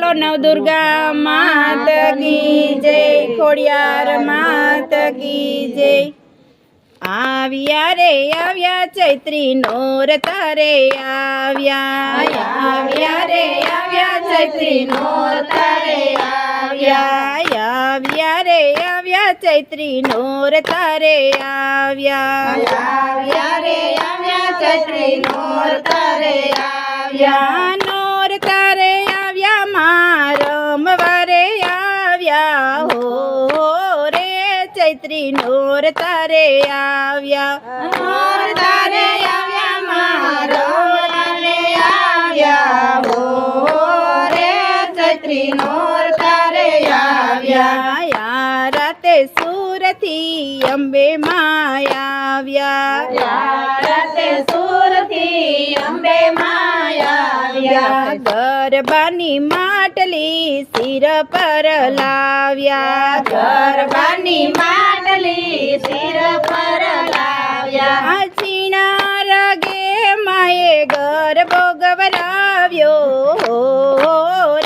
બોલો નવદુર્ગા માત કી જય, ખોડિયાર માત કી જય। આવ્યા રે આવ્યા ચૈત્રી નોરતા રે આવ્યા, આવ્યા રે આવ્યા ચૈત્રી નોરતા રે આવ્યા, આવ્યા રે આવ્યા ચૈત્રી નોરતા રે આવ્યા, આવ્યા રે આવ્યા ચૈત્રી નોરતા રે આવ્યા, નોરતા રે આવ્યા મારમવા રે આવ્યા હો રે ચૈત્રી નોરતા રે આવ્યા, નોરતા રે આવ્યા મારમવા રે આવ્યા હો રે ચૈત્રી નોરતા રે આવ્યા, રાતે સુરથી અંબે માં આવ્યા, રાતે સુરથી અંબે માં આવ્યા, ગરબાની માટલી સિર પર લાવ્યા, ગરબાની માટલી સિર પર લાવ્યા, ઝીણા રાગે માએ ગરબો ગવરાવ્યો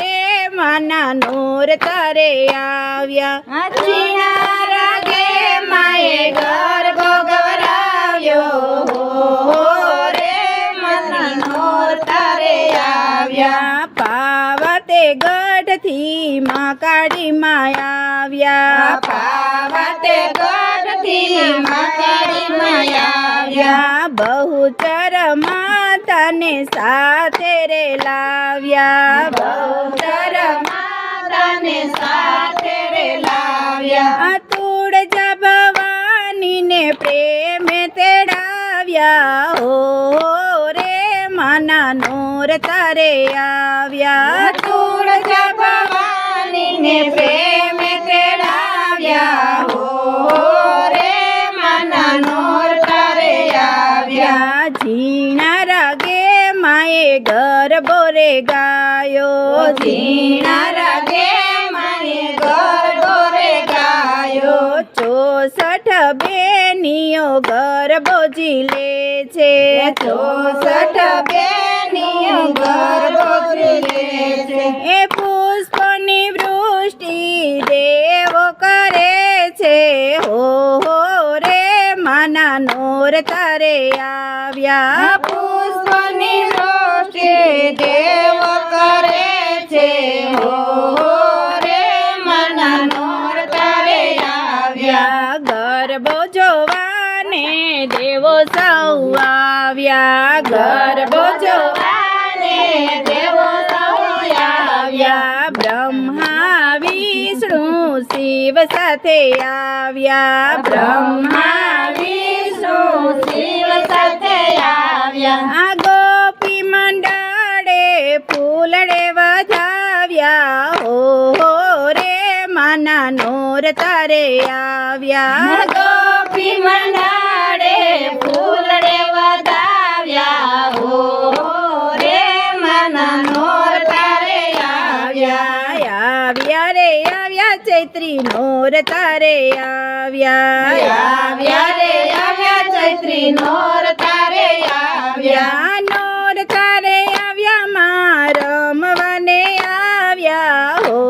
રે માના નોરતા રે આવ્યા, ઝીણા રાગે માએ ગરબો ગવરાવ્યો રે માના નોરતા રે આવ્યા, પાવાતે ગઢથી માં કાળી માં આવ્યા, પાવાતે ગઢથી માં કાળી માં આવ્યા, બહુચર માતાને સાથે રે લાવ્યા, બહુચર માતાને સાથે રે લાવ્યા, તુળજા ભવાનીને પ્રેમે તેડાવ્યા હો રે માના નોરતા રે આવ્યા, તુળજા ભવાનીને પ્રેમે તેડાવ્યા હો રે માના નોરતા રે આવ્યા, ઝીણા રાગે માએ ગરબો રે ગાયો, ઝીણા રાગે માએ ગરબો રે ગાયો, 64 બેનીઓ ગરબો ઝીલે છે, 64 બેનીઓ ગરબો ઝીલે છે, એ પુષ્પની વૃષ્ટિ દેવો કરે છે હો રે માના નોરતા રે આવ્યા, પુષ્પની વૃષ્ટિ દેવો કરે છે હો રે માના નોરતા રે આવ્યા, ગરબો જોવાને દેવો સૌ આવ્યા, ગરબો જોવાને દેવો સૌ આવ્યા, બ્રહ્મા વિષ્ણુ શિવ સાથે આવ્યા, બ્રહ્મા વિષ્ણુ શિવ સાથે આવ્યા, આ ગોપી મંડળે ફૂલડે વધાવ્યા હો રે માના નોરતા રે આવ્યા, ગોપી મંડળે ફૂલડે વધાવ્યા હો રે માના નોરતા રે આવ્યા, આવ્યા રે આવ્યા ચૈત્રી નોરતા રે આવ્યા, આવ્યા રે આવ્યા ચૈત્રી નોરતા રે આવ્યા, નોરતા રે આવ્યા મારમવાને આવ્યા હો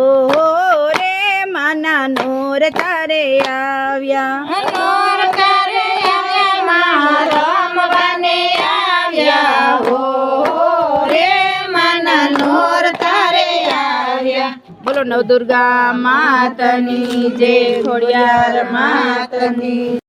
રે માના નોરતા રે આવ્યા, નોરતા રે આવ્યા મારમવાને આવ્યા હો રે માના નોરતા રે આવ્યા। બોલો નવદુર્ગા માતની જય, ખોડિયાર માતની।